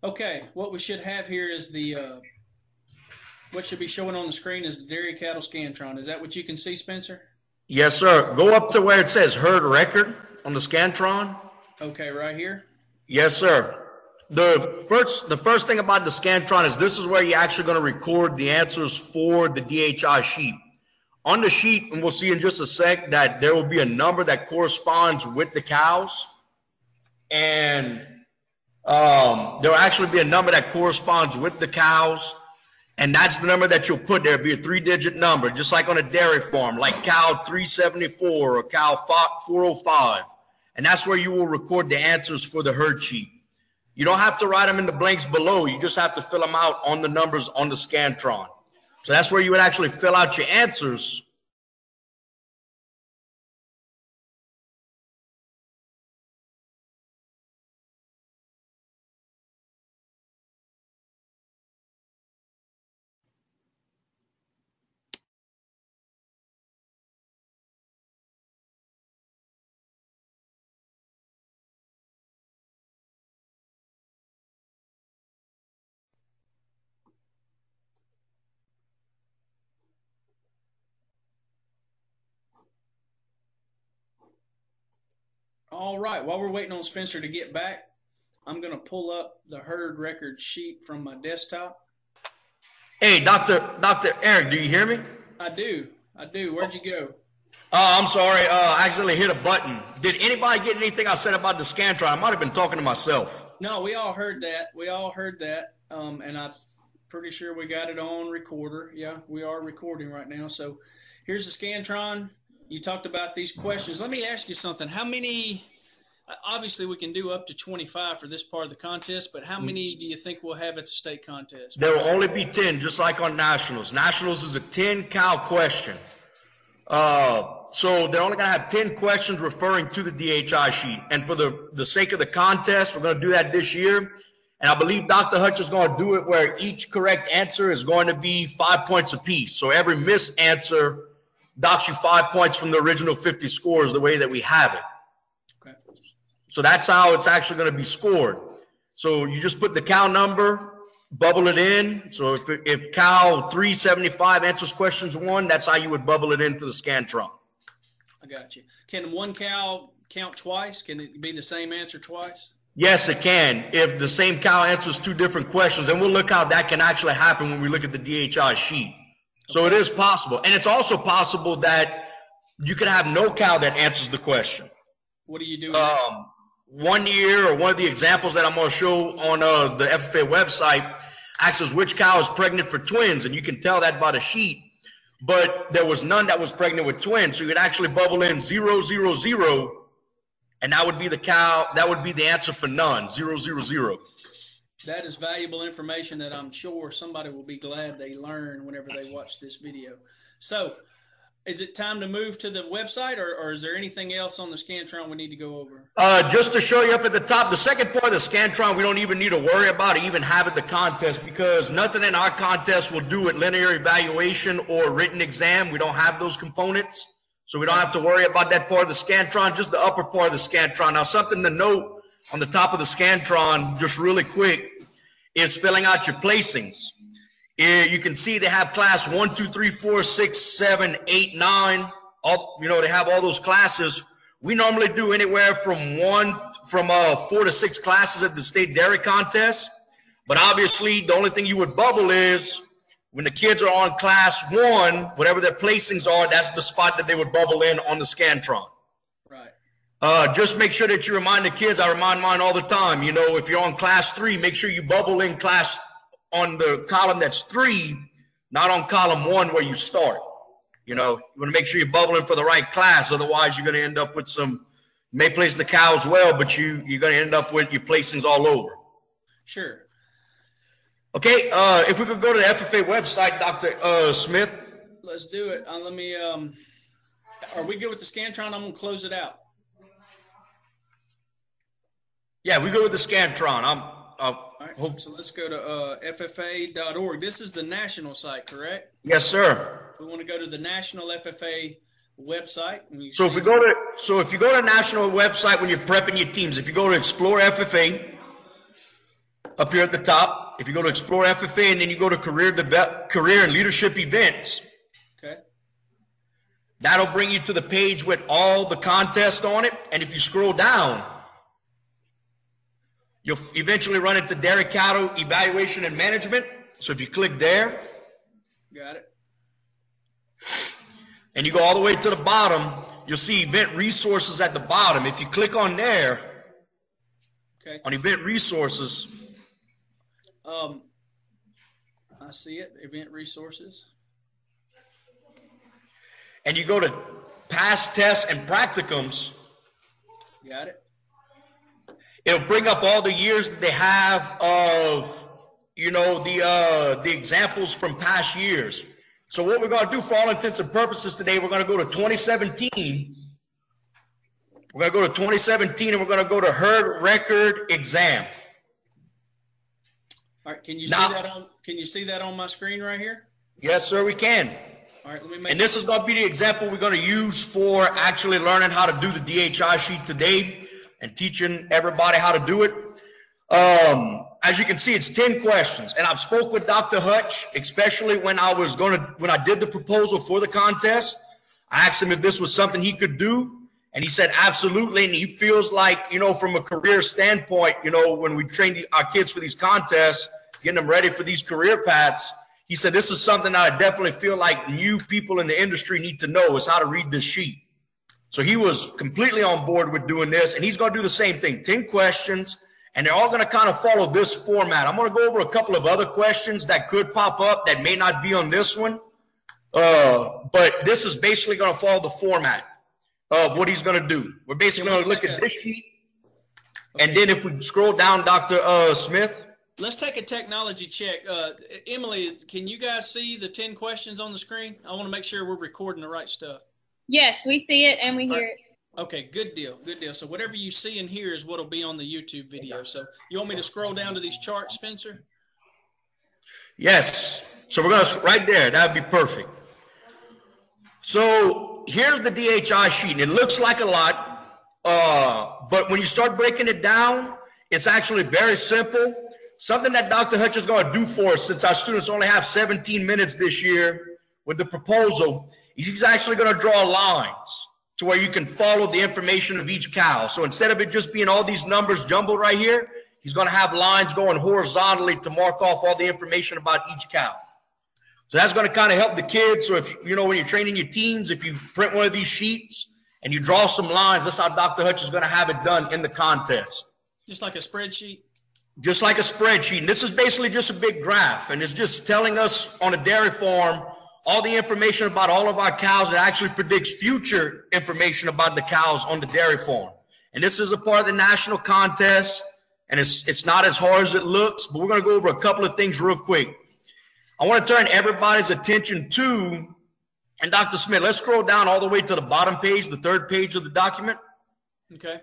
Okay, what we should have here is what should be showing on the screen is the Dairy Cattle Scantron. Is that what you can see, Spencer? Yes, sir. Go up to where it says herd record on the Scantron. Okay, right here? Yes, sir. The first thing about the Scantron is this is where you're actually going to record the answers for the DHI sheet. On the sheet, and we'll see in just a sec, that there will be a number that corresponds with the cows. And there will actually be a number that corresponds with the cows. And that's the number that you'll put there. It'll be a 3-digit number, just like on a dairy farm, like cow 374 or cow 405. And that's where you will record the answers for the herd sheet. You don't have to write them in the blanks below. You just have to fill them out on the numbers on the Scantron. So that's where you would actually fill out your answers. All right, while we're waiting on Spencer to get back, I'm going to pull up the herd record sheet from my desktop. Hey, Dr. Eric, do you hear me? I do. Where'd you go? I'm sorry. I accidentally hit a button. Did anybody get anything I said about the Scantron? I might have been talking to myself. No, we all heard that. And I'm pretty sure we got it on recorder. Yeah, we are recording right now. So here's the Scantron. You talked about these questions. Let me ask you something. How many, obviously we can do up to 25 for this part of the contest, but how many do you think we'll have at the state contest? There will only be 10, just like on Nationals. Nationals is a 10-cow question. So they're only going to have 10 questions referring to the DHI sheet. And for the sake of the contest, we're going to do that this year. And I believe Dr. Hutch is going to do it where each correct answer is going to be 5 points apiece. So every missed answer docks you 5 points from the original 50 scores the way that we have it. Okay. So that's how it's actually going to be scored. So you just put the cow number, bubble it in. So if cow 375 answers questions 1, that's how you would bubble it into the Scantron. I got you. Can one cow count twice? Can it be the same answer twice? Yes, it can. If the same cow answers 2 different questions, and we'll look how that can actually happen when we look at the DHI sheet. So it is possible. And it's also possible that you could have no cow that answers the question. What do you do? One year, or one of the examples that I'm going to show on the FFA website asks which cow is pregnant for twins, and you can tell that by the sheet. But there was none that was pregnant with twins, so you could actually bubble in 0, 0, 0, and that would be the cow. That would be the answer for none, 0, 0, 0. That is valuable information that I'm sure somebody will be glad they learn whenever they watch this video. So is it time to move to the website, or is there anything else on the Scantron we need to go over? Just to show you up at the top, the second part of the Scantron, we don't even need to worry about even having the contest, because nothing in our contest will do with linear evaluation or written exam. We don't have those components, so we don't have to worry about that part of the Scantron, just the upper part of the Scantron. Now, something to note on the top of the Scantron, just really quick, is filling out your placings. You can see they have class 1, 2, 3, 4, 6, 7, 8, 9. All, they have all those classes. We normally do anywhere from 4 to 6 classes at the state dairy contest. But obviously, the only thing you would bubble is when the kids are on class 1, whatever their placings are, that's the spot that they would bubble in on the Scantron. Just make sure that you remind the kids. I remind mine all the time. If you're on class 3, make sure you bubble in class on the column that's 3, not on column 1 where you start. You want to make sure you're bubbling for the right class. Otherwise, you're going to end up with you may place the cows well, but you're going to end up with your placings all over. Sure. Okay. If we could go to the FFA website, Dr. Smith. Let's do it. Let me. Are we good with the Scantron? I'm going to close it out. Yeah, we go with the Scantron. All right, so let's go to FFA.org. This is the national site, correct? Yes, sir. We want to go to the national FFA website. So if you go to national website when you're prepping your teams, if you go to Explore FFA, up here at the top. If you go to Explore FFA and then you go to career and leadership events, Okay. that'll bring you to the page with all the contests on it. And if you scroll down, you'll eventually run into Dairy Cattle Evaluation and Management. So if you click there, Got it. and you go all the way to the bottom, you'll see event resources at the bottom. If you click on there, Okay. on event resources, I see it. Event resources. and you go to past tests and practicums, Got it. it'll bring up all the years that they have of, you know, the examples from past years. So what we're going to do for all intents and purposes today, we're going to go to 2017. We're going to go to 2017 and we're going to go to herd record exam. All right. Can you Now- see that on? Can you see that on my screen right here? Yes, sir, we can. All right. Let me make. And this is going to be the example we're going to use for actually learning how to do the DHI sheet today and teaching everybody how to do it. As you can see, it's 10 questions. And I've spoke with Dr. Hutch, especially when I did the proposal for the contest. I asked him if this was something he could do. And he said, absolutely. And he feels like, you know, from a career standpoint, you know, when we train our kids for these contests, getting them ready for these career paths, he said, this is something that I definitely feel like new people in the industry need to know is how to read this sheet. So he was completely on board with doing this, and he's going to do the same thing, 10 questions, and they're all going to kind of follow this format. I'm going to go over a couple of other questions that could pop up that may not be on this one, but this is basically going to follow the format of what he's going to do. We're basically going to look at this sheet, and then if we scroll down, Dr. Smith. Let's take a technology check. Emily, can you guys see the 10 questions on the screen? I want to make sure we're recording the right stuff. Yes, we see it and we hear it. Okay, good deal, good deal. So whatever you see and hear is what will be on the YouTube video. So you want me to scroll down to these charts, Spencer? Yes. So we're going to, right there, that would be perfect. So here's the DHI sheet. It looks like a lot, but when you start breaking it down, it's actually very simple. Something that Dr. Hutch is going to do for us, since our students only have 17 minutes this year with the proposal, he's actually going to draw lines to where you can follow the information of each cow. So instead of it just being all these numbers jumbled right here, he's going to have lines going horizontally to mark off all the information about each cow. So that's going to kind of help the kids. So if you know, when you're training your teams, if you print one of these sheets and you draw some lines, that's how Dr. Hutch is going to have it done in the contest. Just like a spreadsheet? Just like a spreadsheet. And this is basically just a big graph, and it's just telling us on a dairy farm all the information about all of our cows. It actually predicts future information about the cows on the dairy farm. And this is a part of the national contest, and it's not as hard as it looks, but we're going to go over a couple of things real quick. I want to turn everybody's attention to, and Dr. Smith, let's scroll down all the way to the bottom page, the third page of the document. Okay.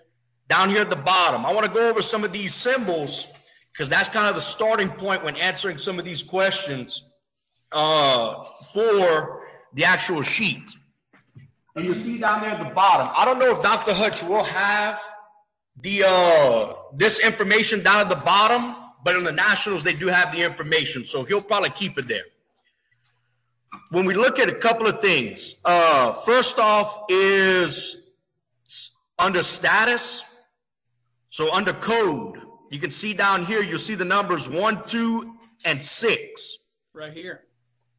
Down here at the bottom, I want to go over some of these symbols because that's kind of the starting point when answering some of these questions for the actual sheet. And you see down there at the bottom, I don't know if Dr. Hutch will have the this information down at the bottom, but in the nationals they do have the information, so he'll probably keep it there. When we look at a couple of things, first off is under status. So under code, you can see down here, you'll see the numbers 1, 2, and 6. Right here.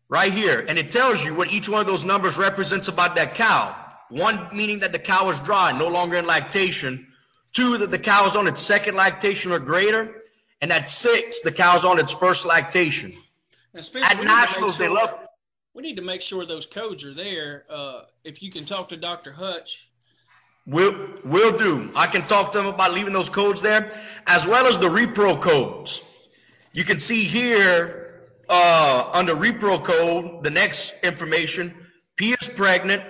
Right here. And it tells you what each one of those numbers represents about that cow. 1 meaning that the cow is dry, no longer in lactation. 2, that the cow is on its second lactation or greater. And at 6, the cow is on its first lactation. Now, Spencer, At nationals, they love. We need to make sure those codes are there. If you can talk to Dr. Hutch. Will do. I can talk to them about leaving those codes there, as well as the repro codes. You can see here under repro code, the next information, P is pregnant,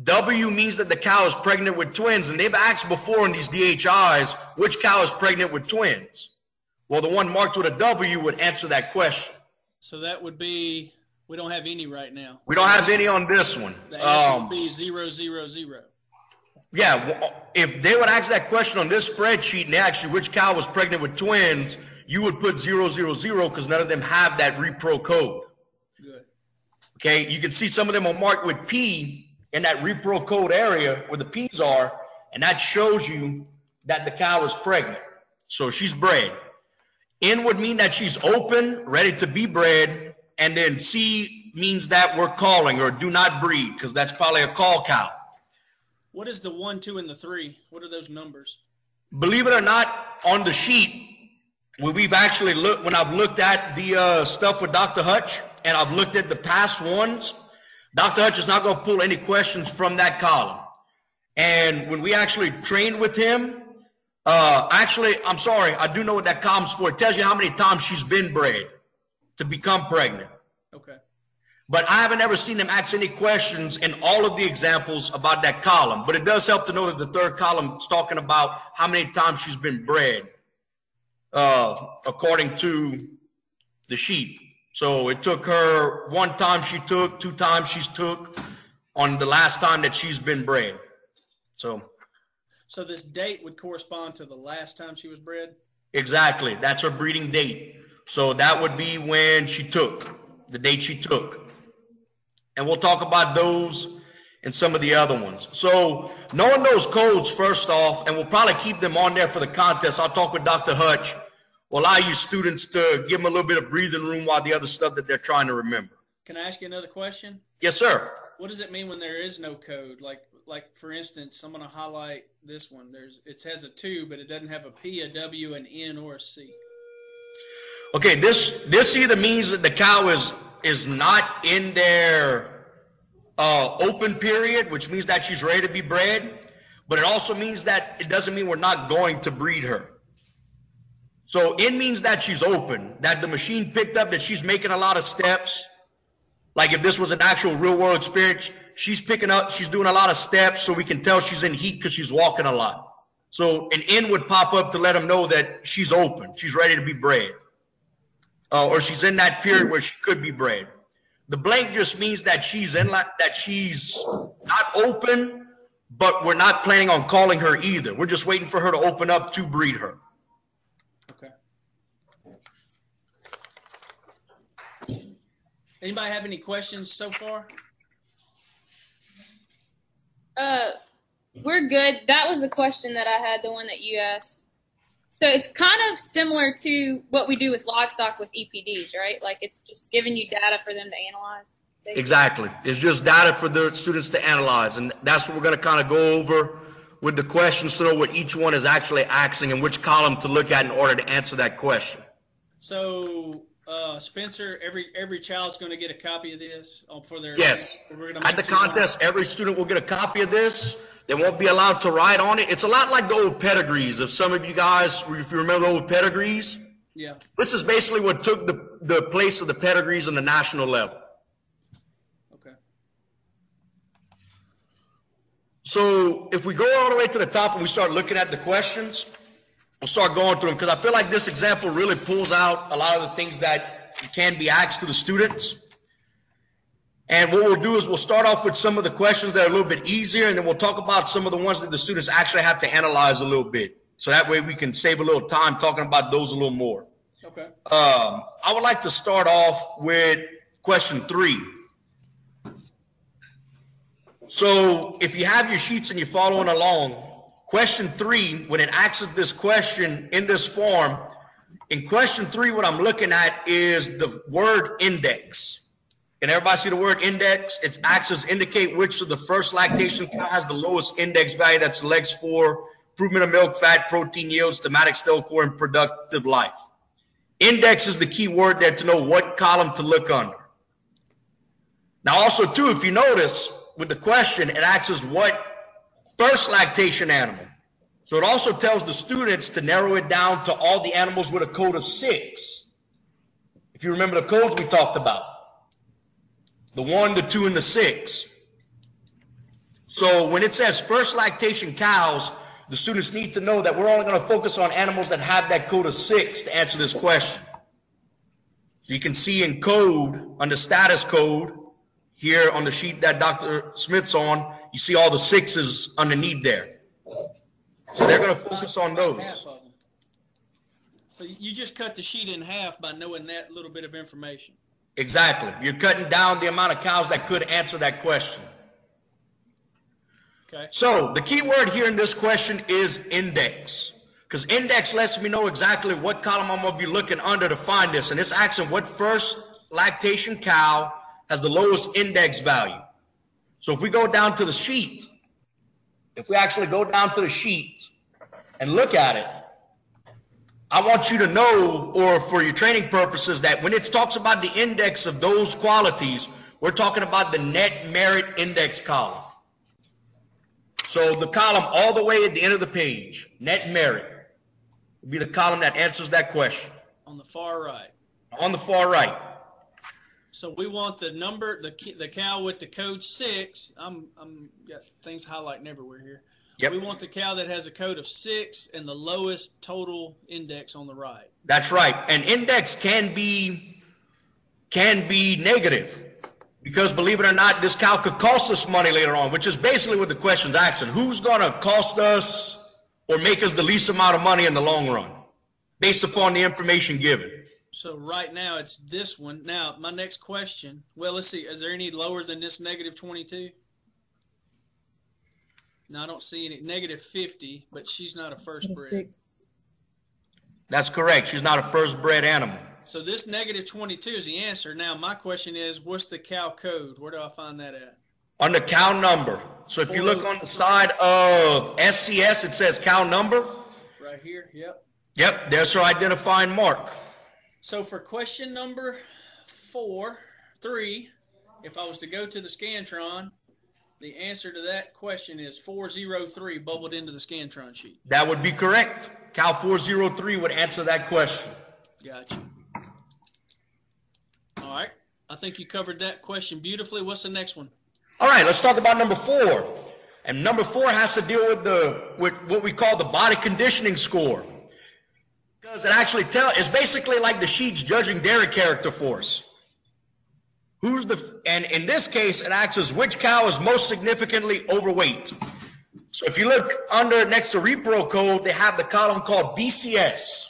W means that the cow is pregnant with twins, and they've asked before in these DHIs, which cow is pregnant with twins? Well, the one marked with a W would answer that question. So that would be, we don't have any right now. We don't have any on this one. The answer would be 000. Yeah, if they would ask that question on this spreadsheet and they ask you which cow was pregnant with twins, you would put 000 because none of them have that repro code. Good. Okay, you can see some of them are marked with P in that repro code area where the P's are, and that shows you that the cow is pregnant. So she's bred. N would mean that she's open, ready to be bred, and then C means that we're calling or do not breed because that's probably a call cow. What is the 1, 2, and the 3? What are those numbers? Believe it or not, on the sheet, when I've looked at the stuff with Dr. Hutch and I've looked at the past ones, Dr. Hutch is not going to pull any questions from that column. And when we actually trained with him, I'm sorry, I do know what that column's for. It tells you how many times she's been bred to become pregnant. Okay. But I haven't ever seen them ask any questions in all of the examples about that column. But it does help to know that the third column is talking about how many times she's been bred, according to the sheet. So it took her 1 time she took, 2 times she's took on the last time that she's been bred. So this date would correspond to the last time she was bred? Exactly. That's her breeding date. So that would be when she took, the date she took. And we'll talk about those and some of the other ones. So knowing those codes first off, and we'll probably keep them on there for the contest. I'll talk with Dr. Hutch. Will allow you students to give them a little bit of breathing room while the other stuff that they're trying to remember. Can I ask you another question? Yes, sir. What does it mean when there is no code? Like for instance, I'm going to highlight this one. It has a 2, but it doesn't have a P, a W, an N, or a C. Okay, this either means that the cow is not in their open period, which means that she's ready to be bred, but it also means that it doesn't mean we're not going to breed her. So it means that she's open, that the machine picked up that she's making a lot of steps. Like if this was an actual real world experience, she's doing a lot of steps so we can tell she's in heat because she's walking a lot. So an N would pop up to let them know that she's open, she's ready to be bred. Or she's in that period where she could be bred. The blank just means that she's not open, but we're not planning on calling her either. We're just waiting for her to open up to breed her. Okay. Anybody have any questions so far? We're good. That was the question that I had, the one that you asked. So it's kind of similar to what we do with livestock with EPDs, right? Like it's just giving you data for them to analyze. Exactly. It's just data for the students to analyze. And that's what we're going to kind of go over with the questions to know what each one is actually asking and which column to look at in order to answer that question. So, Spencer, every child's going to get a copy of this for their. Yes. At the contest, every student will get a copy of this. They won't be allowed to write on it. It's a lot like the old pedigrees. If some of you guys, if you remember the old pedigrees, yeah. This is basically what took the place of the pedigrees on the national level. Okay. So if we go all the way to the top and we start looking at the questions, we'll start going through them because I feel like this example really pulls out a lot of the things that can be asked to the students. And what we'll do is we'll start off with some of the questions that are a little bit easier, and then we'll talk about some of the ones that the students actually have to analyze a little bit. So that way we can save a little time talking about those a little more. Okay. I would like to start off with question 3. So if you have your sheets and you're following along, question 3, when it asks this question in this form, in question 3, what I'm looking at is the word index. Can everybody see the word index? Its axes indicate which of the first lactation cow has the lowest index value that selects for improvement of milk, fat, protein yields, somatic cell core, and productive life. Index is the key word there to know what column to look under. Now also too, if you notice with the question, it asks what first lactation animal. So it also tells the students to narrow it down to all the animals with a code of 6. If you remember the codes we talked about. The 1, the 2, and the 6. So when it says first lactation cows, the students need to know that we're only going to focus on animals that have that code of 6 to answer this question. So you can see in code, under status code, here on the sheet that Dr. Smith's on, you see all the 6s underneath there. So they're going to focus on those. So you just cut the sheet in half by knowing that little bit of information. Exactly. You're cutting down the amount of cows that could answer that question. Okay. So the key word here in this question is index. Because index lets me know exactly what column I'm going to be looking under to find this. And it's asking what first lactation cow has the lowest index value. So if we go down to the sheet, if we actually go down to the sheet and look at it, I want you to know, or for your training purposes, that when it talks about the index of those qualities, we're talking about the net merit index column. So the column all the way at the end of the page, net merit, would be the column that answers that question. On the far right. On the far right. So we want the number, the cow with the code 6. I'm got things highlighting everywhere here. Yep. We want the cow that has a code of 6 and the lowest total index on the right. That's right. And index can be negative, because believe it or not, this cow could cost us money later on, which is basically what the question's asking. Who's going to cost us or make us the least amount of money in the long run, based upon the information given? So right now it's this one. Now my next question. Well, let's see. Is there any lower than this negative 22? No, I don't see any. Negative 50, but she's not a first bred. That's correct. She's not a first bred animal. So this negative 22 is the answer. Now my question is, what's the cow code? Where do I find that at? On the cow number. So if you look on the side of SCS, it says cow number. Right here, yep. Yep, there's her identifying mark. So for question number 3, if I was to go to the Scantron, the answer to that question is 403 bubbled into the Scantron sheet. That would be correct. Cow 403 would answer that question. Gotcha. All right. I think you covered that question beautifully. What's the next one? All right, let's talk about number 4. And number 4 has to deal with what we call the body conditioning score. Because it actually it's basically like the sheet's judging dairy character for us. And in this case, it asks us which cow is most significantly overweight. So if you look under next to repro code, they have the column called BCS.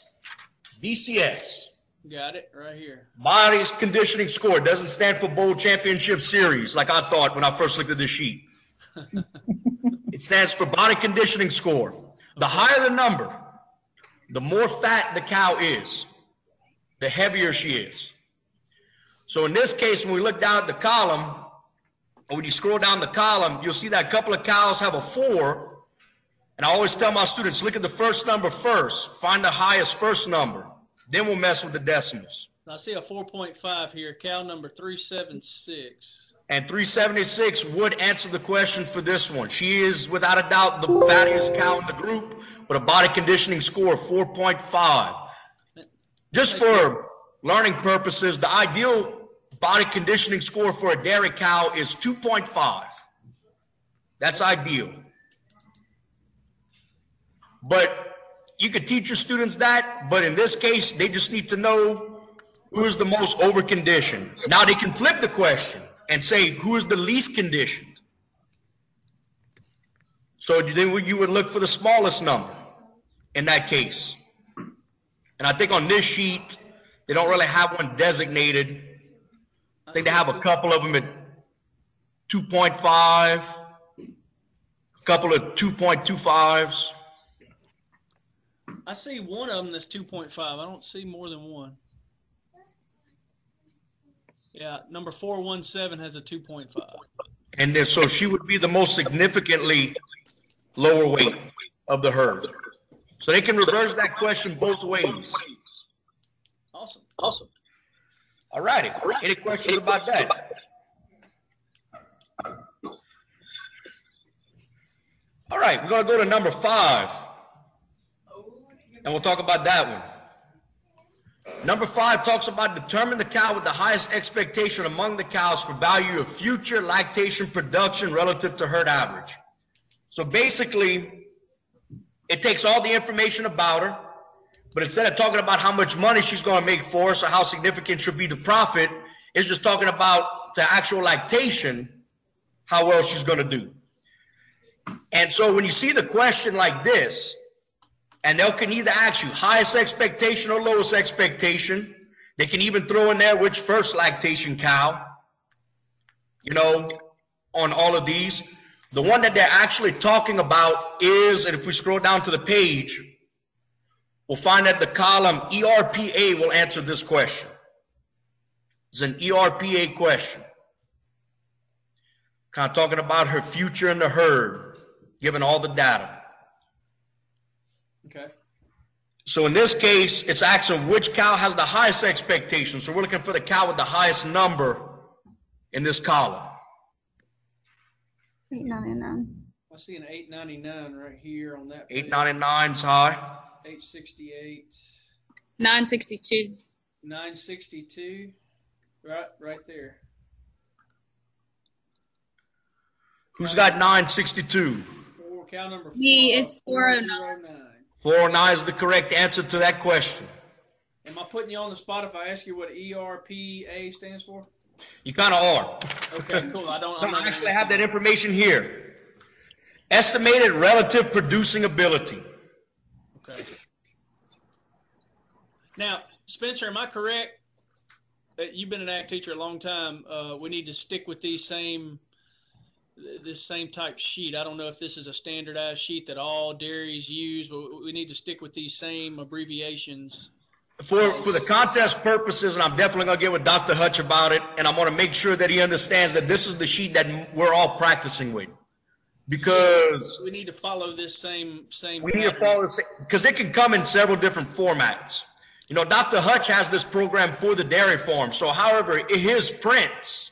BCS. Got it right here. Body conditioning score. It doesn't stand for Bowl Championship Series like I thought when I first looked at the sheet. It stands for body conditioning score. The higher the number, the more fat the cow is, the heavier she is. So in this case, when we look down at the column, or when you scroll down the column, you'll see that a couple of cows have a 4. And I always tell my students, look at the first number first. Find the highest first number. Then we'll mess with the decimals. I see a 4.5 here, cow number 376. And 376 would answer the question for this one. She is, without a doubt, the fattiest cow in the group with a body conditioning score of 4.5. Just for learning purposes, the ideal body conditioning score for a dairy cow is 2.5. That's ideal. But you could teach your students that, but in this case, they just need to know who is the most overconditioned. Now they can flip the question and say, who is the least conditioned? So then you would look for the smallest number in that case. And I think on this sheet, they don't really have one designated. I think they have a couple of them at 2.5, a couple of 2.25s. I see one of them that's 2.5. I don't see more than one. Yeah, number 417 has a 2.5. And then, so she would be the most significantly lower weight of the herd. So they can reverse that question both ways. Awesome. All righty. Any questions about that? All right, we're going to go to number 5. And we'll talk about that one. Number 5 talks about determine the cow with the highest expectation among the cows for value of future lactation production relative to herd average. So basically, it takes all the information about her, but instead of talking about how much money she's going to make for us or how significant should be the profit, it's just talking about the actual lactation, how well she's going to do. And so when you see the question like this, And they can either ask you highest expectation or lowest expectation. They can even throw in there which first lactation cow, you know, on all of these. The one that they're actually talking about is, and if we scroll down to the page, we'll find that the column ERPA will answer this question. It's an ERPA question. Kind of talking about her future in the herd, given all the data. Okay. So in this case, it's asking which cow has the highest expectation. So we're looking for the cow with the highest number in this column. 899. I see an 899 right here on that. 899's high. 868. 962. 962. Right there. Who's got 962? Cow number 4. Me, it's 409. 409 is the correct answer to that question. Am I putting you on the spot if I ask you what ERPA stands for? You kind of are. Okay, cool. I actually have that information here. Estimated relative producing ability. Okay. Now, Spencer, am I correct? You've been an ag teacher a long time. We need to stick with this same type sheet. I don't know if this is a standardized sheet that all dairies use, but we need to stick with these same abbreviations. For the contest purposes, and I'm definitely going to get with Dr. Hutch about it, and I'm going to make sure that he understands that this is the sheet that we're all practicing with. Because we need to follow this same we need to follow the same, because it can come in several different formats. You know, Dr. Hutch has this program for the dairy farm. So however, his prints,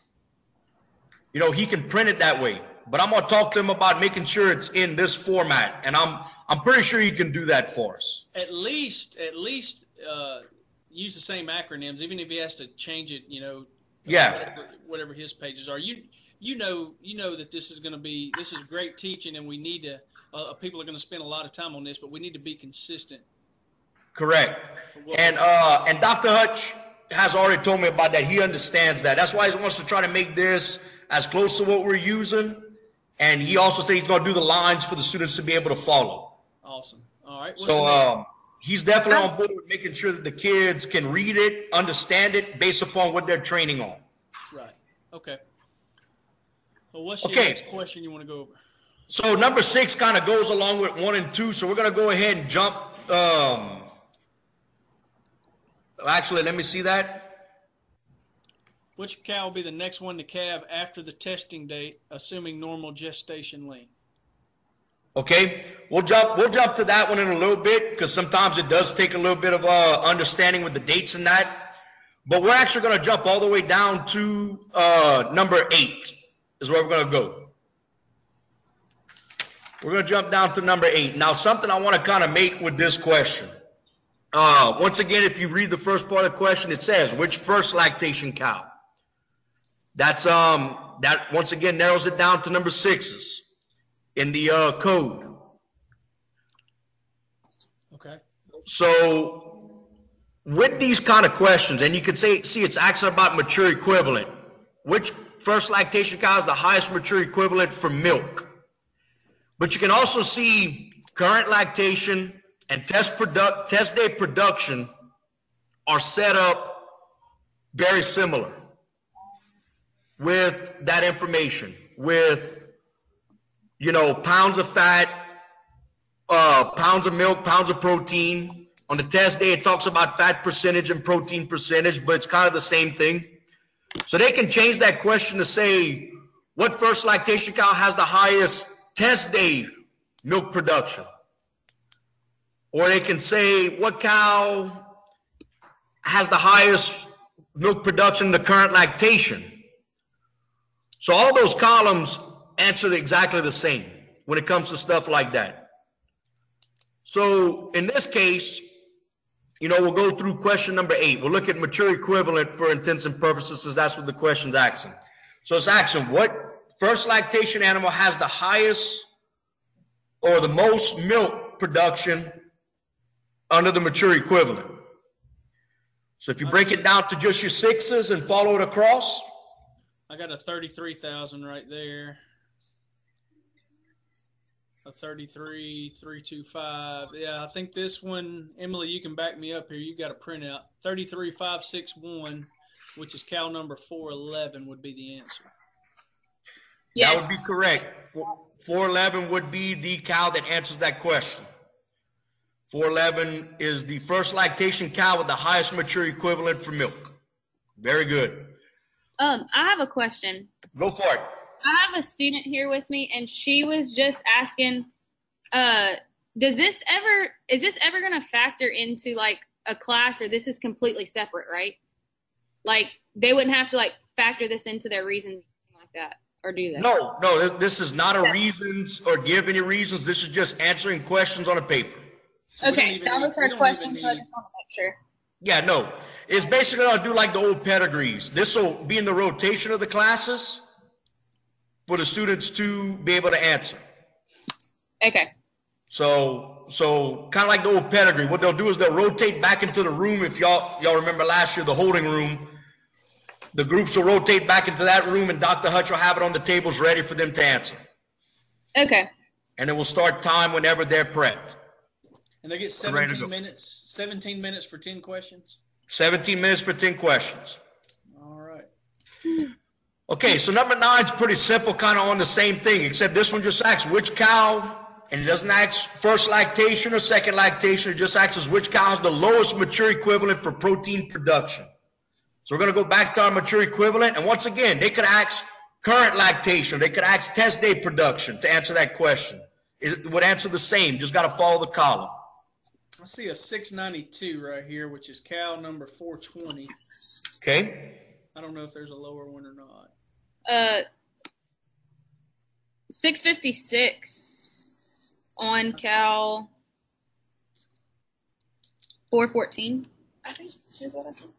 you know, he can print it that way. But I'm going to talk to him about making sure it's in this format. And I'm pretty sure he can do that for us. At least use the same acronyms, even if he has to change it, you know. Yeah. Whatever his pages are. You know that this is great teaching, and we need to people are going to spend a lot of time on this, but we need to be consistent. Correct. And Dr. Hutch has already told me about that. He understands that. That's why he wants to try to make this as close to what we're using. And he also said he's going to do the lines for the students to be able to follow. Awesome. All right. So he's definitely on board with making sure that the kids can read it, understand it, based upon what they're training on. Right. Okay. Well, what's your next question you want to go over? So number 6 kind of goes along with 1 and 2. So we're going to go ahead and jump. Actually, let me see that. Which cow will be the next one to calve after the testing date, assuming normal gestation length? Okay, we'll jump to that one in a little bit, because sometimes it does take a little bit of understanding with the dates and that. But we're actually going to jump all the way down to number 8 is where we're going to go. We're going to jump down to number 8. Now, something I want to kind of make with this question. Once again, if you read the first part of the question, it says, which first lactation cow? That's that once again narrows it down to number 6s in the code. Okay. So with these kind of questions, and you can see it's asking about mature equivalent. Which first lactation cow is the highest mature equivalent for milk? But you can also see current lactation and test day production are set up very similar with that information, with, you know, pounds of fat, pounds of milk, pounds of protein. On the test day, it talks about fat percentage and protein percentage, but it's kind of the same thing. So they can change that question to say, what first lactation cow has the highest test day milk production? Or they can say, what cow has the highest milk production in the current lactation? So all those columns answer exactly the same when it comes to stuff like that. So in this case, you know, we'll go through question number 8. We'll look at mature equivalent for intents and purposes, because that's what the question's asking. So it's asking, what first lactation animal has the highest or the most milk production under the mature equivalent? So if you break it down to just your 6s and follow it across. I got a 33,000 right there. a 33,325. Yeah, I think this one, Emily, you can back me up here. You got a printout. 33,561, which is cow number 411, would be the answer. Yes. That would be correct. 411 would be the cow that answers that question. 411 is the first lactation cow with the highest mature equivalent for milk. Very good. I have a question. Go for it. I have a student here with me, and she was just asking, is this ever going to factor into like a class, or this is completely separate, right? Like they wouldn't have to like factor this into their reason like that, or do they? No, this is not a reasons or give any reasons. This is just answering questions on a paper. So okay, that was her question, so I just want to make sure. Yeah, no. It's basically going to do like the old pedigrees. This will be in the rotation of the classes for the students to be able to answer. Okay. So kind of like the old pedigree. What they'll do is they'll rotate back into the room. If y'all remember last year, the holding room, the groups will rotate back into that room, and Dr. Hutch will have it on the tables ready for them to answer. Okay. And it will start time whenever they're prepped. And they get 17 minutes. 17 minutes for 10 questions. 17 minutes for 10 questions. All right. Okay, so number 9 is pretty simple, kind of on the same thing, except this one just asks which cow, and it doesn't ask first lactation or second lactation. It just asks which cow has the lowest mature equivalent for protein production. So we're going to go back to our mature equivalent, and once again, they could ask current lactation. They could ask test day production to answer that question. It would answer the same, just got to follow the column. I see a 692 right here, which is cow number 420. Okay. I don't know if there's a lower one or not. 656 on cow 414, I think is what I said.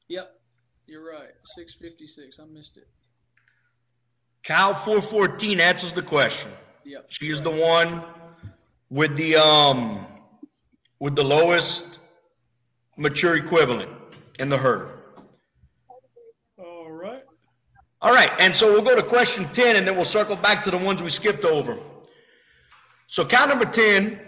Yep, you're right. 656. I missed it. Cow 414 answers the question. Yep. She is the one with the lowest mature equivalent in the herd. All right, and so we'll go to question 10, and then we'll circle back to the ones we skipped over. So cow number 10,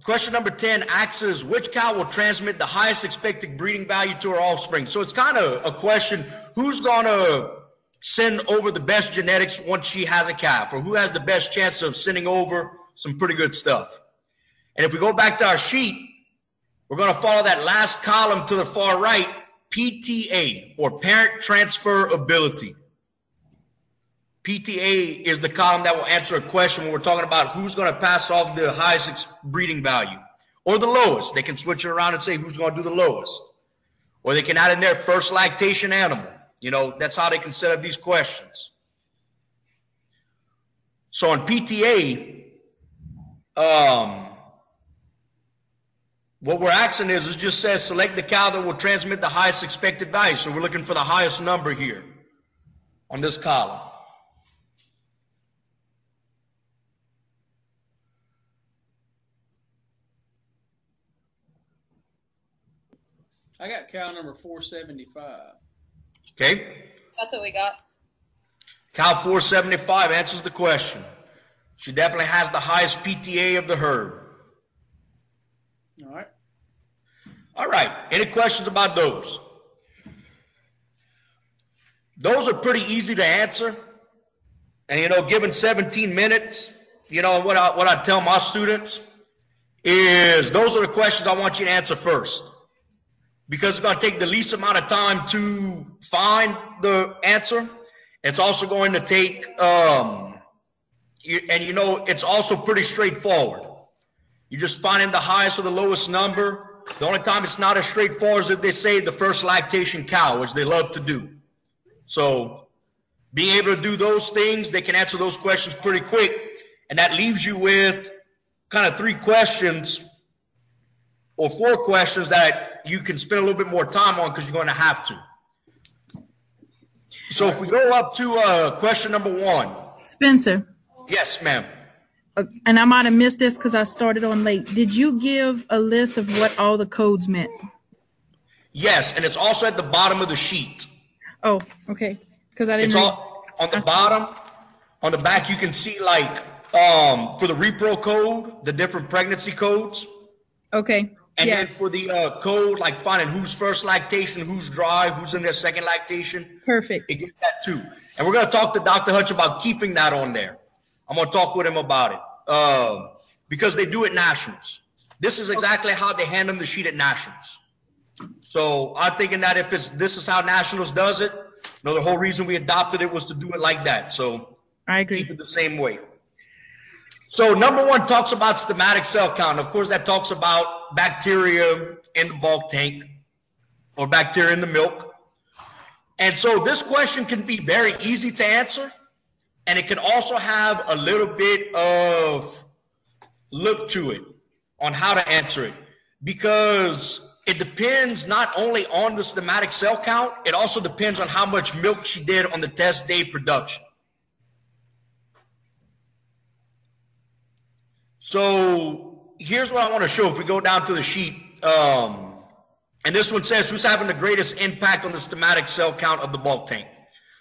question number 10 asks which cow will transmit the highest expected breeding value to her offspring. So it's kind of a question, who's going to send over the best genetics once she has a calf, or who has the best chance of sending over some pretty good stuff. And if we go back to our sheet, we're going to follow that last column to the far right, PTA, or parent transferability. PTA is the column that will answer a question when we're talking about who's going to pass off the highest breeding value or the lowest. They can switch it around and say who's going to do the lowest. Or they can add in their first lactation animal. You know, that's how they can set up these questions. So on PTA, what we're asking is it just says select the cow that will transmit the highest expected value. So we're looking for the highest number here on this column. I got cow number 475. Okay. That's what we got. Cow 475 answers the question. She definitely has the highest PTA of the herd. All right. All right. Any questions about those? Those are pretty easy to answer. And, you know, given 17 minutes, you know, what I tell my students is those are the questions I want you to answer first. Because it's going to take the least amount of time to find the answer. It's also going to take, it's also pretty straightforward. You're just finding the highest or the lowest number. The only time it's not as straightforward is if they say the first lactation cow, which they love to do. So being able to do those things, they can answer those questions pretty quick. And that leaves you with kind of 3 questions or 4 questions that you can spend a little bit more time on because you're going to have to. So if we go up to question number 1. Spencer. Yes, ma'am. And I might have missed this because I started on late. Did you give a list of what all the codes meant? Yes, and it's also at the bottom of the sheet. Oh, okay. Because I didn't on the bottom, on the back, you can see like for the repro code, the different pregnancy codes. Okay. And Yeah. then for the code, like finding who's first lactation, who's dry, who's in their second lactation. Perfect. It gives that too. And we're going to talk to Dr. Hutch about keeping that on there. I'm going to talk with him about it because they do at nationals. This is exactly how they hand them the sheet at nationals. So I'm thinking that if this is how nationals does it, the whole reason we adopted it was to do it like that. So I agree. keep it the same way. So number 1 talks about stomatic cell count. Of course, that talks about bacteria in the bulk tank or bacteria in the milk. And so this question can be very easy to answer, and it can also have a little bit of look to it on how to answer it, because it depends not only on the stomatic cell count, it also depends on how much milk she did on the test day production. So here's what I want to show. If we go down to the sheet, and this one says who's having the greatest impact on the stomatic cell count of the bulk tank.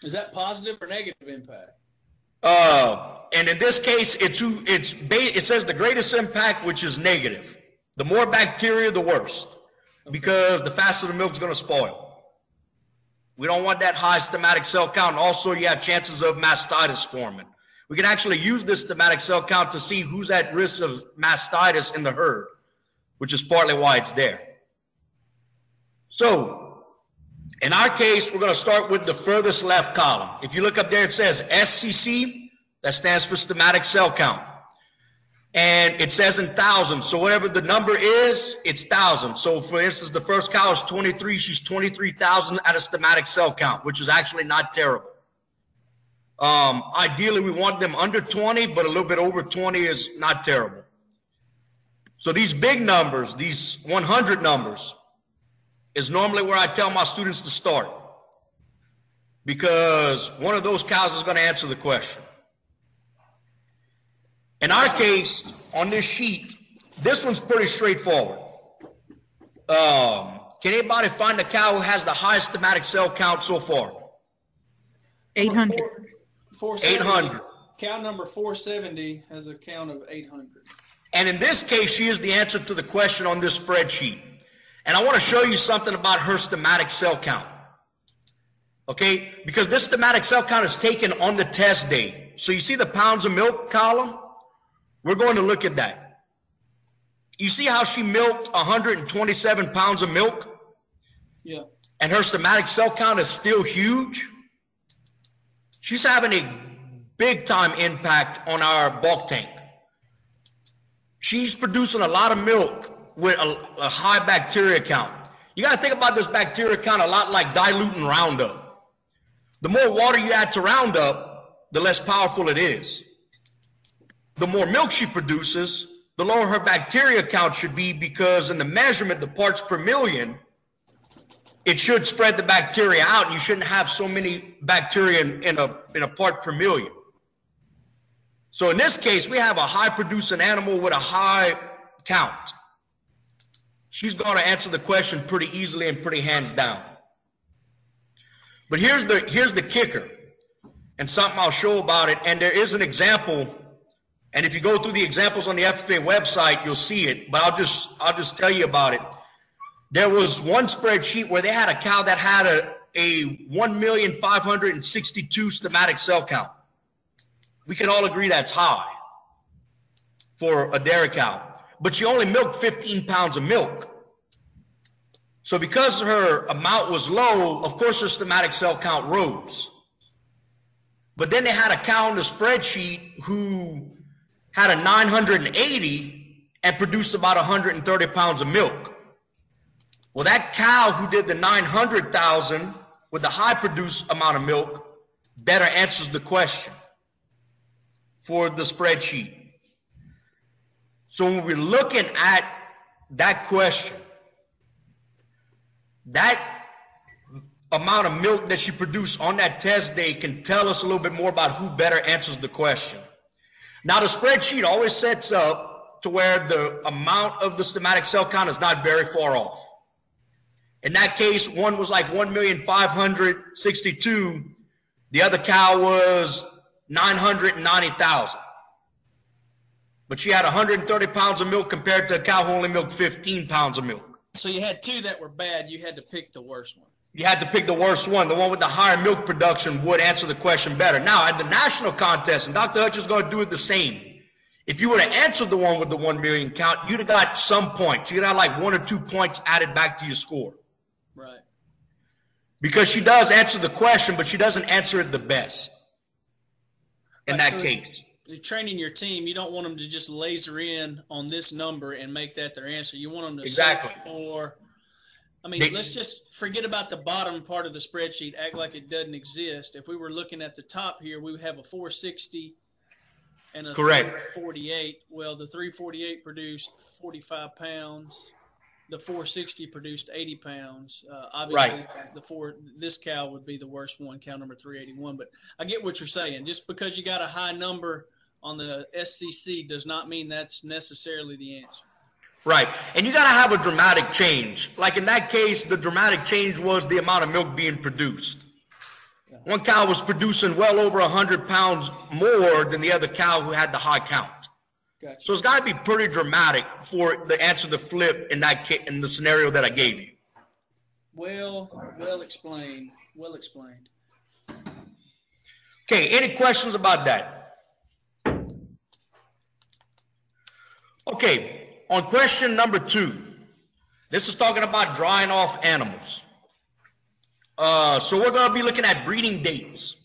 Is that positive or negative impact? And in this case, it says the greatest impact, which is negative. The more bacteria, the worse, because the faster the milk is going to spoil. We don't want that high stomatic cell count. Also, you have chances of mastitis forming. We can actually use this stomatic cell count to see who's at risk of mastitis in the herd, which is partly why it's there. So, in our case, we're going to start with the furthest left column. If you look up there, it says SCC. That stands for stomatic cell count. And it says in thousands. So whatever the number is, it's thousands. So for instance, the first cow is 23. She's 23,000 at a stomatic cell count, which is actually not terrible. Ideally, we want them under 20, but a little bit over 20 is not terrible. So these big numbers, these 100 numbers, is normally where I tell my students to start, because one of those cows is going to answer the question. In our case, on this sheet, this one's pretty straightforward. Can anybody find the cow who has the highest stomatic cell count so far? 800. 800. Cow number 470 has a count of 800. And in this case, she is the answer to the question on this spreadsheet. And I want to show you something about her stomatic cell count. Okay? Because this stomatic cell count is taken on the test day. So you see the pounds of milk column? We're going to look at that. You see how she milked 127 pounds of milk? Yeah. And her stomatic cell count is still huge? She's having a big time impact on our bulk tank. She's producing a lot of milk with a high bacteria count. You got to think about this bacteria count a lot like diluting Roundup. The more water you add to Roundup, the less powerful it is. The more milk she produces, the lower her bacteria count should be, because in the measurement, the parts per million, it should spread the bacteria out, and you shouldn't have so many bacteria in a part per million. So in this case, we have a high producing animal with a high count. She's going to answer the question pretty easily and pretty hands down. But here's the kicker, and something I'll show about it. And there is an example, and if you go through the examples on the FFA website, you'll see it. But I'll just tell you about it. There was one spreadsheet where they had a cow that had a 1,562 stomatic cell count. We can all agree that's high for a dairy cow. But she only milked 15 pounds of milk. So because her amount was low, of course her stomatic cell count rose. But then they had a cow in the spreadsheet who had a 980 and produced about 130 pounds of milk. Well, that cow who did the 900,000 with the high produced amount of milk better answers the question for the spreadsheet. So when we're looking at that question, that amount of milk that she produced on that test day can tell us a little bit more about who better answers the question. Now, the spreadsheet always sets up to where the amount of the stomatic cell count is not very far off. In that case, one was like 1,562. The other cow was 990,000. But she had 130 pounds of milk compared to a cow who only milked 15 pounds of milk. So you had two that were bad. You had to pick the worst one. You had to pick the worst one. The one with the higher milk production would answer the question better. Now, at the national contest, and Dr. Hutch is going to do it the same, if you would have answered the one with the 1 million count, you'd have got some points. You'd have like 1 or 2 points added back to your score. Right. Because she does answer the question, but she doesn't answer it the best in that case. You're training your team. You don't want them to just laser in on this number and make that their answer. You want them to exactly. Or, I mean, let's just forget about the bottom part of the spreadsheet, act like it doesn't exist. If we were looking at the top here, we would have a 460 and a 348. Well, the 348 produced 45 pounds. The 460 produced 80 pounds. Obviously, this cow would be the worst one, cow number 381. But I get what you're saying. Just because you got a high number on the SCC does not mean that's necessarily the answer. Right. And you got to have a dramatic change. Like in that case, the dramatic change was the amount of milk being produced. One cow was producing well over 100 pounds more than the other cow who had the high count. Gotcha. So it's got to be pretty dramatic for the answer to flip in that in the scenario that I gave you. Well explained. Well explained. Okay, any questions about that? Okay, on question number 2, this is talking about drying off animals. So we're going to be looking at breeding dates.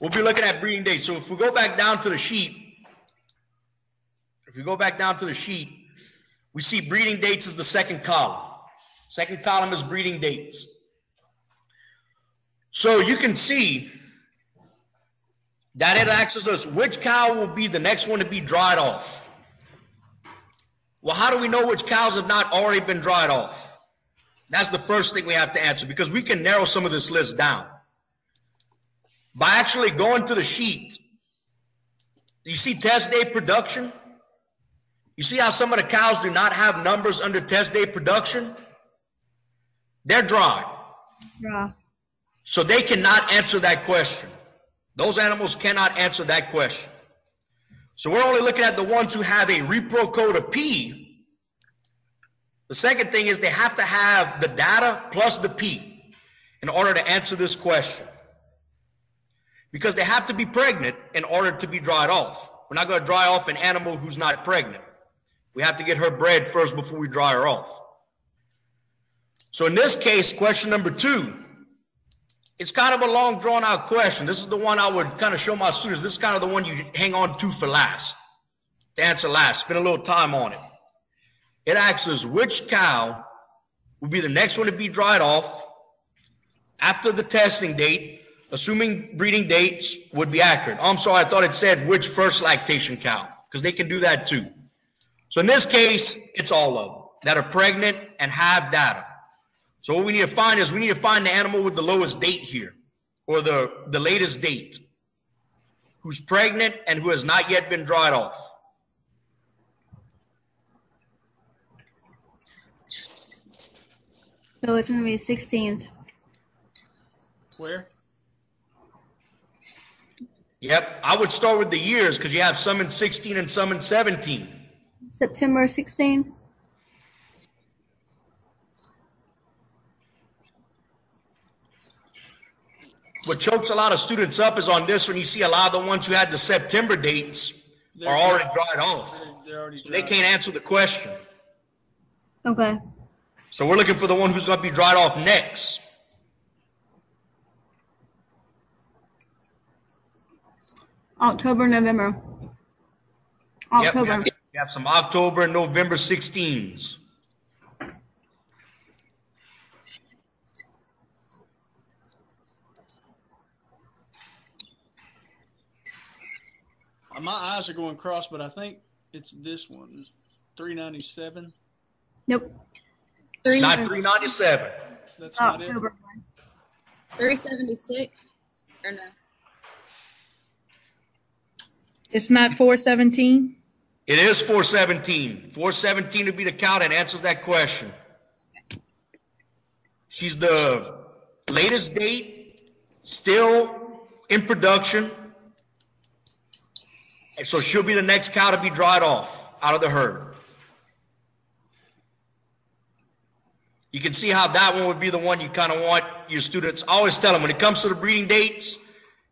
We'll be looking at breeding dates. So if we go back down to the sheet, we see breeding dates is the second column. Second column is breeding dates. So you can see that it asks us which cow will be the next one to be dried off. Well, how do we know which cows have not already been dried off? That's the first thing we have to answer, because we can narrow some of this list down. By actually going to the sheet, you see test day production? You see how some of the cows do not have numbers under test day production? They're dry. Yeah. So they cannot answer that question. Those animals cannot answer that question. So we're only looking at the ones who have a repro code of P. The second thing is they have to have the data plus the P in order to answer this question. Because they have to be pregnant in order to be dried off. We're not going to dry off an animal who's not pregnant. We have to get her bred first before we dry her off. So in this case, question number 2, it's kind of a long drawn out question. This is the one I would kind of show my students. This is kind of the one you hang on to for last, to answer last, spend a little time on it. It asks us which cow will be the next one to be dried off after the testing date, assuming breeding dates would be accurate. Oh, I'm sorry, I thought it said which first lactation cow, because they can do that too. So in this case, it's all of them that are pregnant and have data. So what we need to find is we need to find the animal with the lowest date here, or the latest date, who's pregnant and who has not yet been dried off. So it's going to be 16th. Where? Yep, I would start with the years because you have some in 16 and some in 17. September 16. What chokes a lot of students up is on this when you see a lot of the ones who had the September dates are already dried off. So they can't answer the question. Okay. So we're looking for the one who's going to be dried off next. October, November. October. Yep, we have some October and November 16s. My eyes are going cross, but I think it's this one. It's 397. Nope. It's not 397. That's not it. October. 376 or no? It's not 417? It is 417. 417 would be the cow that answers that question. She's the latest date still in production. And so she'll be the next cow to be dried off out of the herd. You can see how that one would be the one you kind of want your students. I always tell them when it comes to the breeding dates,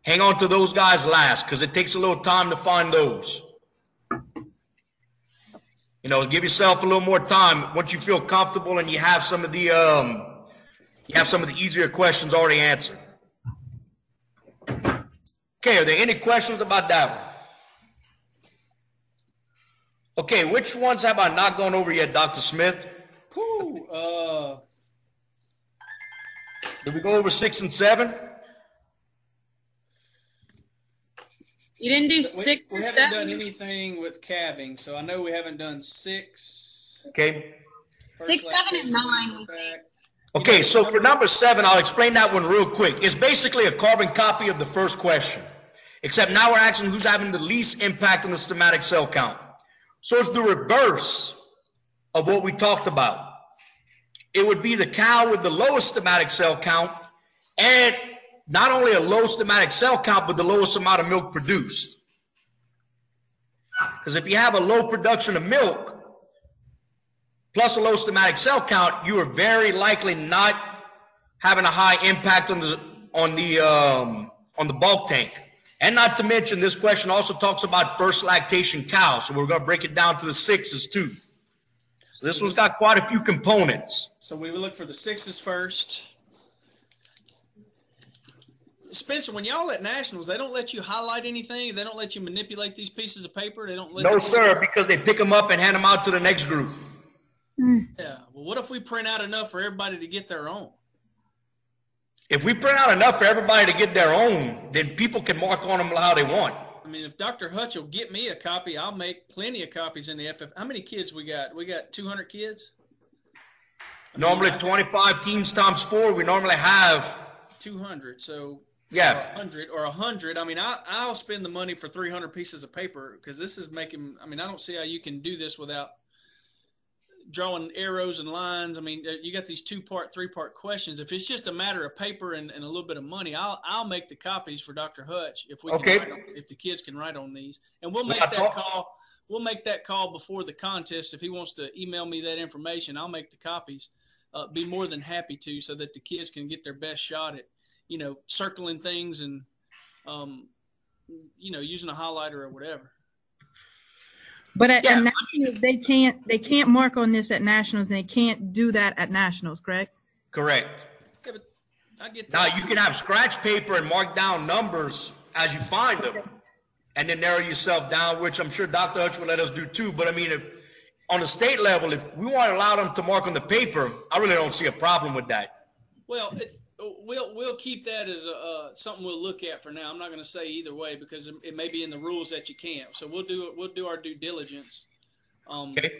hang on to those guys last because it takes a little time to find those. You know, give yourself a little more time once you feel comfortable and you have some of the easier questions already answered. Okay, are there any questions about that one? Okay, which ones have I not gone over yet, Dr. Smith? Did we go over 6 and 7? You didn't do 6 or 7? We haven't done anything with calving, so I know we haven't done 6. Okay. 6, 7, and 9. Okay, so for number 7, I'll explain that one real quick. It's basically a carbon copy of the first question, except now we're asking who's having the least impact on the somatic cell count. So it's the reverse of what we talked about. It would be the cow with the lowest somatic cell count, and not only a low somatic cell count, but the lowest amount of milk produced. Because if you have a low production of milk, plus a low somatic cell count, you are very likely not having a high impact on the bulk tank. And not to mention, this question also talks about first lactation cows, so we're going to break it down to the 6s too. So this one's got quite a few components. So we would look for the 6s first. Spencer, when y'all at nationals, they don't let you highlight anything. They don't let you manipulate these pieces of paper. They don't let. No, sir, because they pick them up and hand them out to the next group. Yeah. Well, what if we print out enough for everybody to get their own? If we print out enough for everybody to get their own, then people can mark on them how they want. I mean, if Dr. Hutch will get me a copy, I'll make plenty of copies in the FF. How many kids we got? We got 200 kids? Normally 25 teams times 4, we normally have 200. So yeah, 100. I mean, I'll spend the money for 300 pieces of paper because this is making. I mean, I don't see how you can do this without drawing arrows and lines. I mean, you got these 2-part, 3-part questions. If it's just a matter of paper and a little bit of money, I'll make the copies for Dr. Hutch if we can if the kids can write on these, and we'll make that call. We'll make that call before the contest. If he wants to email me that information, I'll make the copies. Be more than happy to, so that the kids can get their best shot at, circling things and, using a highlighter or whatever. But at nationals, they can't mark on this at nationals, and they can't do that at nationals, correct? Correct. Yeah, but I get that. Now you can have scratch paper and mark down numbers as you find them, and then narrow yourself down, which I'm sure Dr. Hutch will let us do too. But I mean, if on the state level, if we want to allow them to mark on the paper, I really don't see a problem with that. Well, we'll keep that as something we'll look at for now. I'm not going to say either way because it may be in the rules that you can't. So we'll do our due diligence. Okay.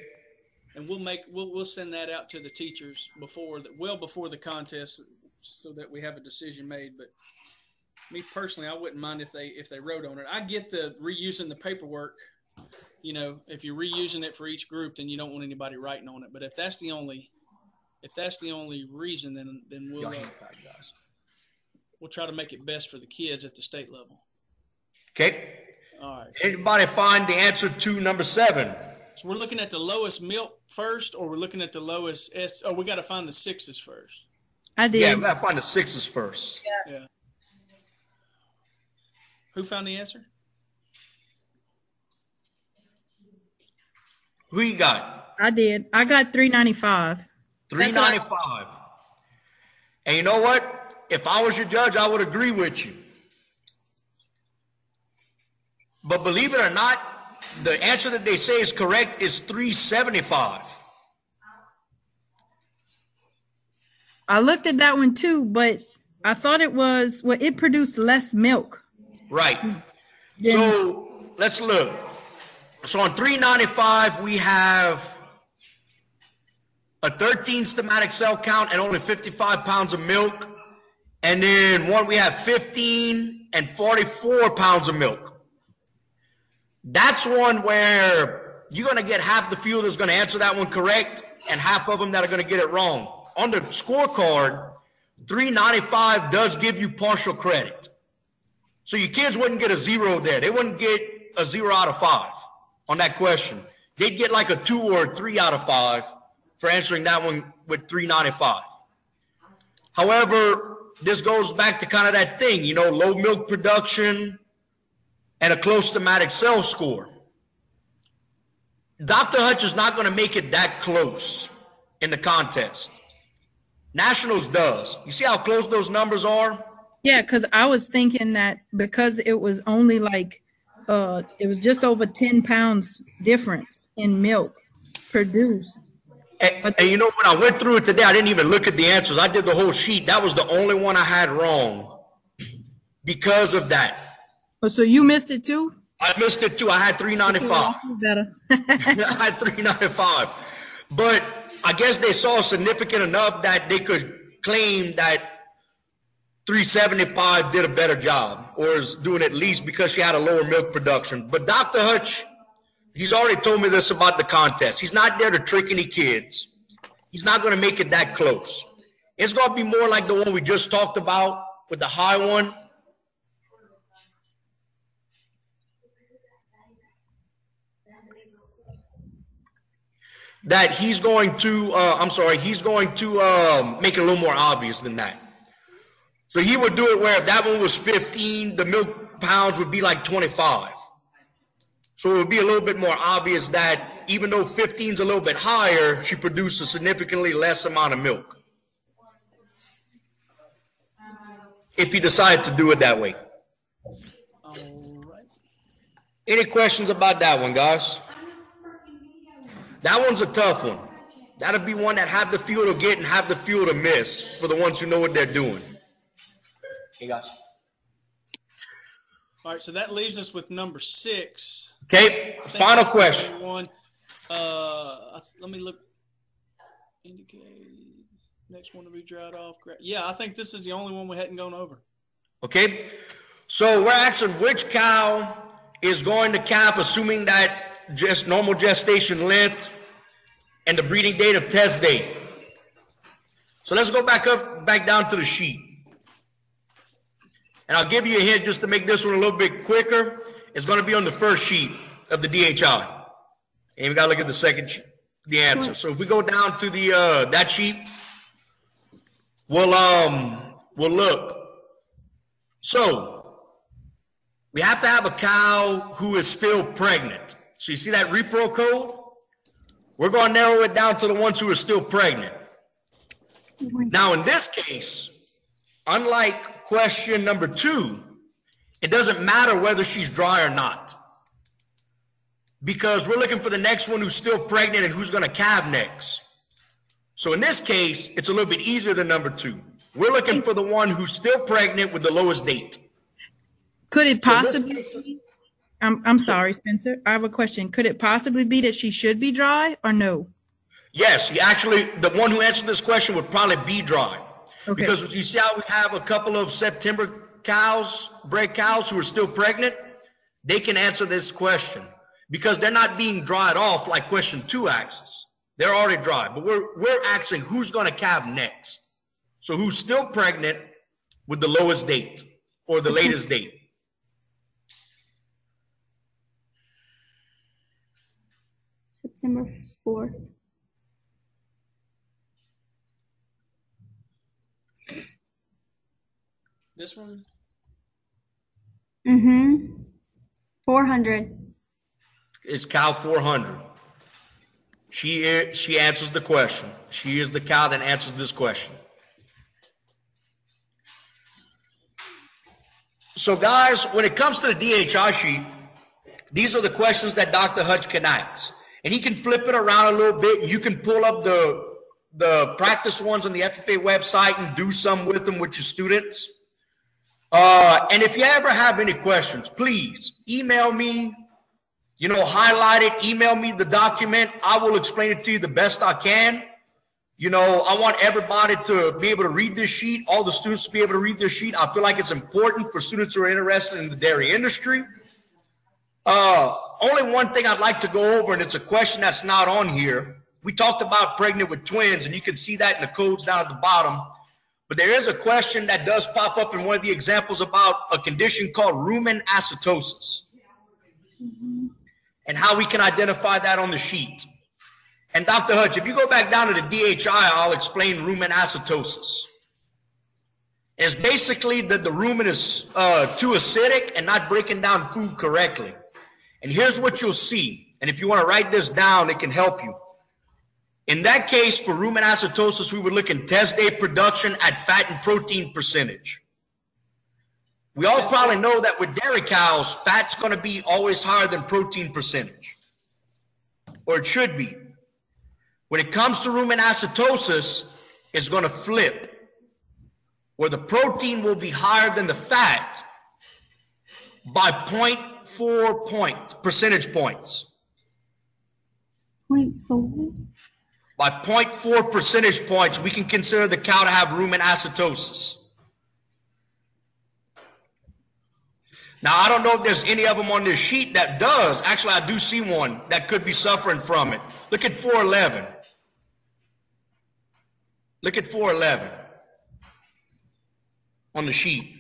And we'll send that out to the teachers before the contest, so that we have a decision made. But me personally, I wouldn't mind if they wrote on it. I get the reusing the paperwork. If you're reusing it for each group, then you don't want anybody writing on it. But if that's the only reason, then we'll try to make it best for the kids at the state level. Okay. All right. Anybody find the answer to number 7? So we're looking at the lowest milk first, or we're looking at the lowest S. Oh, we got to find the 6s first. I did. Yeah, we got to find the 6s first. Yeah. Who found the answer? Who you got? I did. I got 395. 395. And you know what? If I was your judge, I would agree with you. But believe it or not, the answer that they say is correct is 375. I looked at that one too, but I thought it produced less milk. Right. So let's look. So on 395, we have a 13 somatic cell count and only 55 pounds of milk. And then we have 15 and 44 pounds of milk. That's one where you're going to get half the field is going to answer that one correct and half of them that are going to get it wrong. On the scorecard, $3.95 does give you partial credit. So your kids wouldn't get a 0 there. They wouldn't get a 0 out of 5 on that question. They'd get like a 2 or a 3 out of 5 for answering that one with $3.95. However, this goes back to kind of that thing, you know, low milk production and a close somatic cell score. Dr. Hutch is not going to make it that close in the contest. Nationals does. You see how close those numbers are? Yeah, because I was thinking that because it was only like, it was just over 10 pounds difference in milk produced. And you know, when I went through it today, I didn't even look at the answers. I did the whole sheet. That was the only one I had wrong because of that. Oh, so you missed it too? I missed it too. I had $3.95. Better. I had $3.95. But I guess they saw significant enough that they could claim that $3.75 did a better job, or is doing at least because she had a lower milk production. But Dr. Hutch, he's already told me this about the contest. He's not there to trick any kids. He's not going to make it that close. It's going to be more like the one we just talked about with the high one. That he's going to, he's going to make it a little more obvious than that. So he would do it where if that one was 15, the milk pounds would be like 25. So it would be a little bit more obvious that even though 15 is a little bit higher, she produced a significantly less amount of milk. If he decided to do it that way. All right. Any questions about that one, guys? That one's a tough one. That'll be one that have the feel to get and have the feel to miss for the ones who know what they're doing. Hey, guys. All right, so that leaves us with number 6. Okay, final question. Let me look. Indicate next one to be dried off. Yeah, I think this is the only one we hadn't gone over. Okay, so we're asking which cow is going to calf, assuming that just normal gestation length and the breeding date of test date. So let's go back down to the sheet. And I'll give you a hint just to make this one a little bit quicker. It's going to be on the first sheet of the DHI. And we got to look at the second sheet, the answer. So if we go down to the that sheet, we'll look. So we have to have a cow who is still pregnant. So you see that repro code? We're going to narrow it down to the ones who are still pregnant. Now in this case, unlike question number 2, it doesn't matter whether she's dry or not. Because we're looking for the next one who's still pregnant and who's going to calve next. So in this case, it's a little bit easier than number 2. We're looking for the one who's still pregnant with the lowest date. Could it possibly I'm sorry, Spencer. I have a question. Could it possibly be that she should be dry or no? Yes, actually, the one who answered this question would probably be dry. Okay. Because you see how we have a couple of September cows, bred cows who are still pregnant? They can answer this question because they're not being dried off like question 2 asks. They're already dry. But we're asking who's going to calve next. So who's still pregnant with the lowest date or the latest date? September 4th. This one? 400. It's cow 400. She answers the question. She is the cow that answers this question. So guys, when it comes to the DHI sheet, these are the questions that Dr. Hutch can ask. And he can flip it around a little bit. You can pull up the practice ones on the FFA website and do some with them with your students. And if you ever have any questions, please email me, highlight it, email me the document. I will explain it to you the best I can. I want everybody to be able to read this sheet, all the students to be able to read this sheet. I feel like it's important for students who are interested in the dairy industry. Only one thing I'd like to go over, and it's a question that's not on here. We talked about pregnant with twins, and you can see that in the codes down at the bottom. But there is a question that does pop up in one of the examples about a condition called rumen acetosis and how we can identify that on the sheet. And Dr. Hutch, if you go back down to the DHI, I'll explain rumen acetosis. It's basically that the rumen is too acidic and not breaking down food correctly. And here's what you'll see. And if you want to write this down, it can help you. In that case, for rumen acetosis, we would look in test day production at fat and protein percentage. We all probably know that with dairy cows, fat's going to be always higher than protein percentage. Or it should be. When it comes to rumen acetosis, it's going to flip, where the protein will be higher than the fat by 0.4 percentage points. 0.4? By 0.4 percentage points, we can consider the cow to have rumen acetosis. Now, I don't know if there's any of them on this sheet that does. Actually, I do see one that could be suffering from it. Look at 411. Look at 411 on the sheet.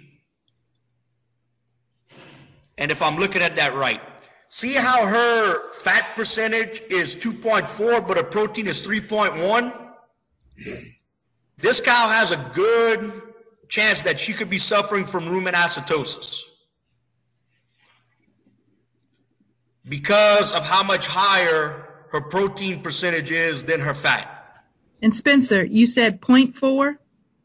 And if I'm looking at that right, see how her fat percentage is 2.4, but her protein is 3.1? This cow has a good chance that she could be suffering from rumen acetosis because of how much higher her protein percentage is than her fat. And Spencer, you said 0.4?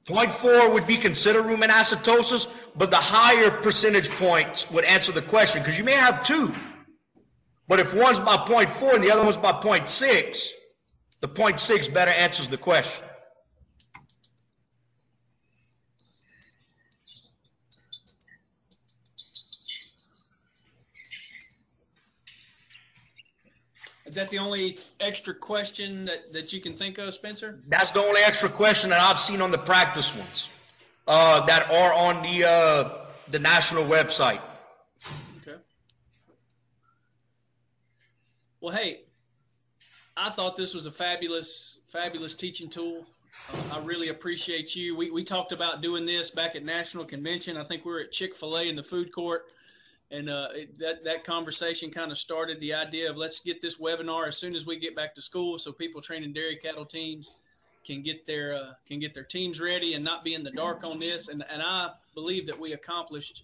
0.4 would be considered rumen acetosis, but the higher percentage points would answer the question, because you may have two. But if one's by 0.4 and the other one's by 0.6, the 0.6 better answers the question. Is that the only extra question that you can think of, Spencer? That's the only extra question that I've seen on the practice ones that are on the national website. Okay. Well, hey, I thought this was a fabulous teaching tool. I really appreciate you. We talked about doing this back at National Convention. I think we were at Chick-fil-A in the food court. And that conversation kind of started the idea of let's get this webinar as soon as we get back to school, so people training dairy cattle teams can get their teams ready and not be in the dark on this. And I believe that we accomplished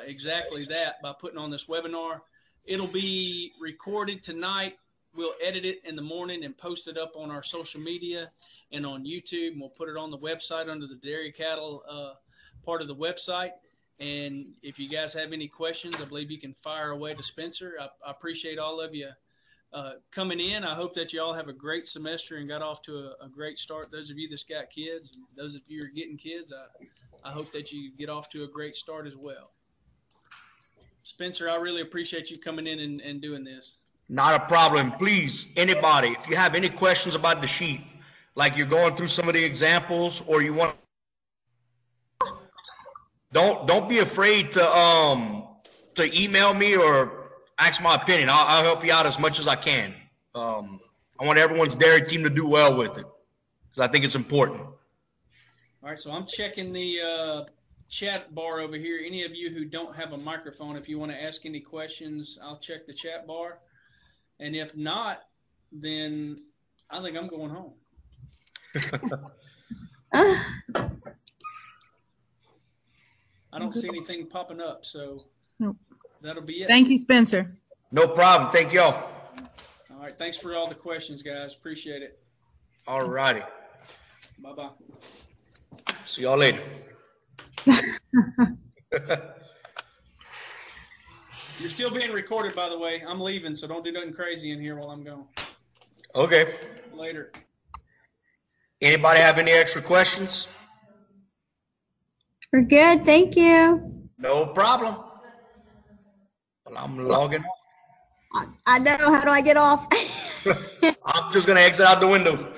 exactly that by putting on this webinar. It'll be recorded tonight. We'll edit it in the morning and post it up on our social media and on YouTube. And we'll put it on the website under the dairy cattle part of the website. And if you guys have any questions, I believe you can fire away to Spencer. I appreciate all of you coming in. I hope that you all have a great semester and got off to a great start. Those of you that's got kids, and those of you who are getting kids, I hope that you get off to a great start as well. Spencer, I really appreciate you coming in and doing this. Not a problem. Please, anybody, if you have any questions about the sheet, like you're going through some of the examples or you want, don't be afraid to email me or ask my opinion. I'll help you out as much as I can. I want everyone's dairy team to do well with it because I think it's important. All right, so I'm checking the chat bar over here. Any of you who don't have a microphone, if you want to ask any questions, I'll check the chat bar. And if not, then I think I'm going home. I don't see anything popping up, so nope. That'll be it. Thank you, Spencer. No problem. Thank y'all. All right. Thanks for all the questions, guys. Appreciate it. All righty. Bye-bye. See y'all later. You're still being recorded, by the way. I'm leaving, so don't do nothing crazy in here while I'm gone. Okay. Later. Anybody have any extra questions? We're good. Thank you. No problem. Well, I'm logging off. I know. How do I get off? I'm just going to exit out the window.